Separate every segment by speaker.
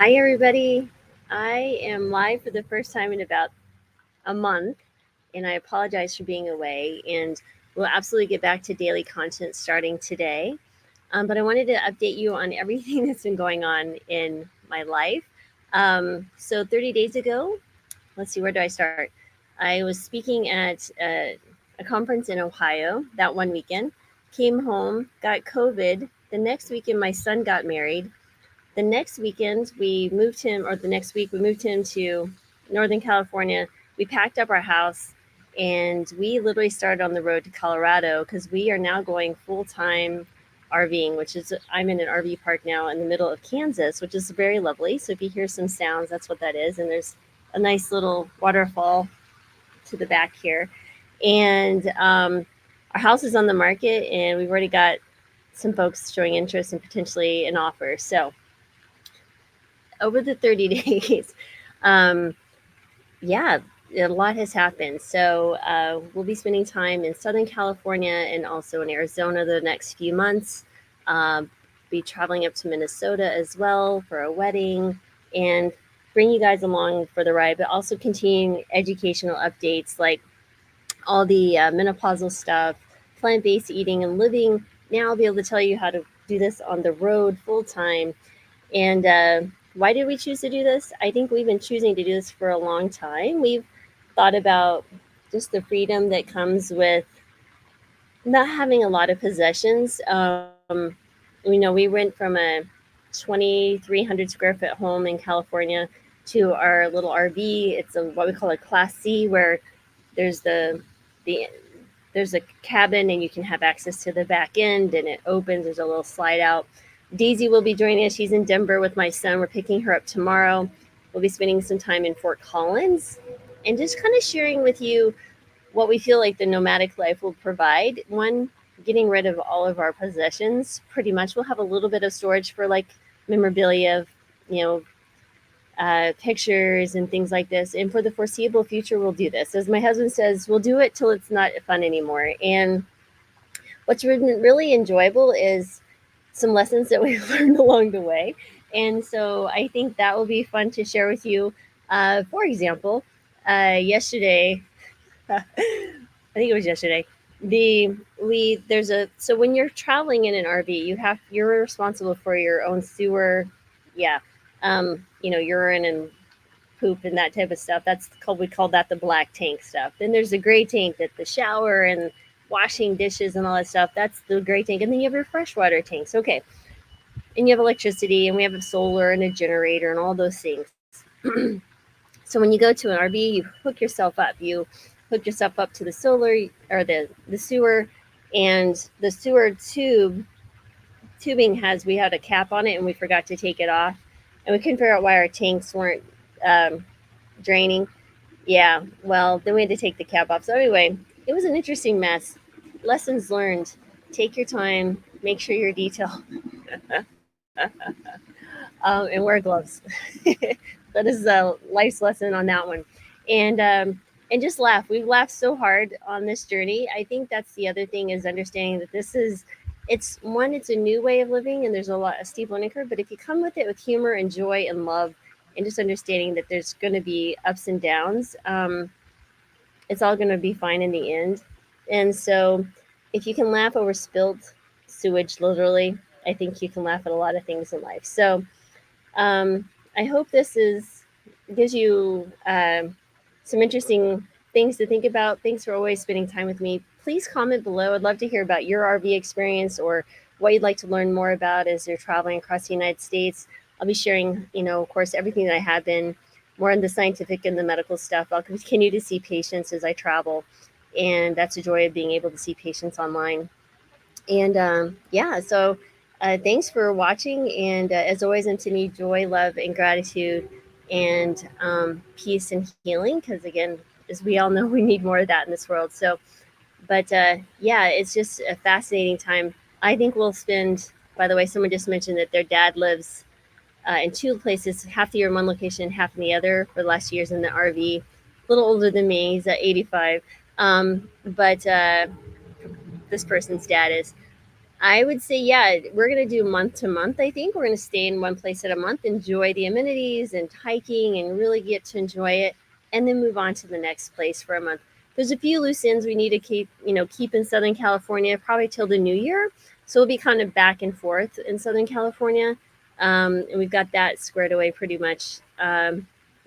Speaker 1: Hi, everybody. I am live for the first time in about a month, and I apologize for being away. And we'll absolutely get back to daily content starting today. But I wanted to update you on everything that's been going on in my life. So, 30 days ago, let's see, where do I start? I was speaking at a conference in Ohio that one weekend, came home, got COVID. The next weekend, my son got married. The next weekend we moved him, or the next week we moved him to Northern California. We packed up our house and we literally started on the road to Colorado because we are now going full time RVing, which is I'm in an RV park now in the middle of Kansas, which is very lovely. So if you hear some sounds, that's what that is. And there's a nice little waterfall to the back here. And our house is on the market, and we've already got some folks showing interest and potentially an offer. So over the 30 days, um, yeah, a lot has happened. So we'll be spending time in Southern California and also in Arizona the next few months. Uh, be traveling up to Minnesota as well for a wedding and bring you guys along for the ride, but also continuing educational updates like all the menopausal stuff, plant based eating and living. Now I'll be able to tell you how to do this on the road full time. And why did we choose to do this? I think we've been choosing to do this for a long time. We've thought about just the freedom that comes with not having a lot of possessions. We went from a 2,300 square foot home in California to our little RV. It's a what we call a Class C, where there's the there's a cabin and you can have access to the back end and it opens. There's a little slide out. Daisy will be joining us. She's in Denver with my son. We're picking her up tomorrow. We'll be spending some time in Fort Collins and just kind of sharing with you what we feel like the nomadic life will provide. One, getting rid of all of our possessions. Pretty much, we'll have a little bit of storage for like memorabilia, you know, pictures and things like this. And for the foreseeable future, we'll do this. As my husband says, we'll do it till it's not fun anymore. And what's really enjoyable is some lessons that we've learned along the way. And so I think that will be fun to share with you. For example, yesterday, I think it was yesterday, there's a so when you're traveling in an RV, you're responsible for your own sewer, yeah, urine and poop and that type of stuff. We call that the black tank stuff. Then there's the gray tank, that the shower and washing dishes and all that stuff. That's the gray tank. And then you have your freshwater tanks. Okay. And you have electricity, and we have a solar and a generator and all those things. So when you go to an RV, you hook yourself up. You hook yourself up to the solar or the sewer, and the sewer tubing we had a cap on it and we forgot to take it off, and we couldn't figure out why our tanks weren't um, draining. Yeah, well, then we had to take the cap off. So anyway, it was an interesting mess. Lessons learned: take your time, make sure you're detailed, and wear gloves. That is a life's lesson on that one. And just laugh. We've laughed so hard on this journey. I think that's the other thing, is understanding that it's a new way of living, and there's a steep learning curve. But if you come with it with humor and joy and love, and just understanding that there's going to be ups and downs, it's all going to be fine in the end. And so, if you can laugh over spilled sewage, literally, I think you can laugh at a lot of things in life. So, I hope this gives you some interesting things to think about. Thanks for always spending time with me. Please comment below. I'd love to hear about your RV experience or what you'd like to learn more about as you're traveling across the United States. I'll be sharing, of course, everything that I have been, more on the scientific and the medical stuff. I'll continue to see patients as I travel, and that's the joy of being able to see patients online. And yeah, so thanks for watching. And as always, and to me, joy, love, and gratitude, and peace and healing. Because again, as we all know, we need more of that in this world. So, but yeah, it's just a fascinating time. I think we'll spend, by the way, someone just mentioned that their dad lives in two places, half the year in one location, half in the other, for the last years in the RV. A little older than me, he's at 85. But this person's dad is. I would say, yeah, we're going to do month to month. I think we're going to stay in one place at a month, enjoy the amenities and hiking, and really get to enjoy it, and then move on to the next place for a month. There's a few loose ends we need to keep in Southern California, probably till the new year. So we'll be kind of back and forth in Southern California, and we've got that squared away pretty much.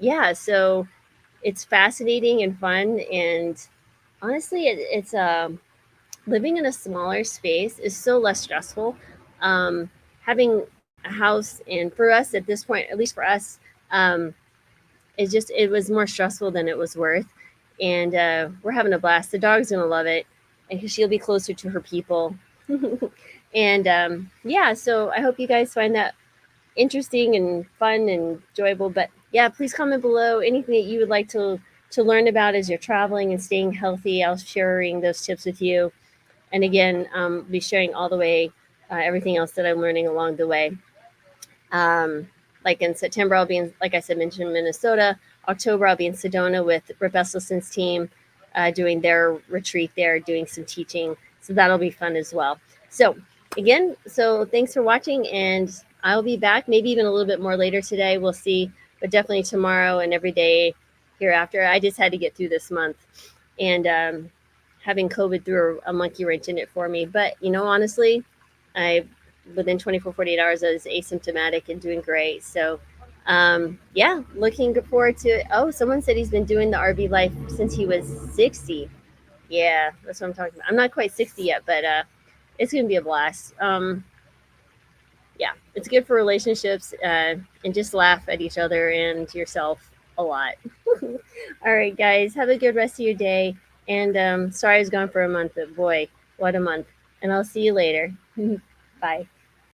Speaker 1: Yeah, so it's fascinating and fun, and honestly, it's living in a smaller space is so less stressful. Having a house, and for us at this point, at least for us, um, it was more stressful than it was worth. And we're having a blast. The dog's gonna love it, and she'll be closer to her people. And yeah, so I hope you guys find that interesting and fun and enjoyable. But yeah, please comment below anything that you would like to learn about as you're traveling and staying healthy. I'll sharing those tips with you, and again, be sharing all the way everything else that I'm learning along the way. Like in September, I'll be in, like I said, mentioned Minnesota. October, I'll be in Sedona with Rip Esselson's team, doing their retreat there, doing some teaching. So that'll be fun as well. So again, so thanks for watching, and I'll be back maybe even a little bit more later today. We'll see, but definitely tomorrow and every day hereafter. I just had to get through this month, and having COVID threw a monkey wrench in it for me. But honestly, I within 24, 48 hours, I was asymptomatic and doing great. So, yeah, looking forward to it. Oh, someone said he's been doing the RV life since he was 60. Yeah, that's what I'm talking about. I'm not quite 60 yet, but it's going to be a blast. Yeah, it's good for relationships, and just laugh at each other and yourself a lot. All right, guys, have a good rest of your day. And sorry I was gone for a month, but boy, what a month. And I'll see you later. Bye.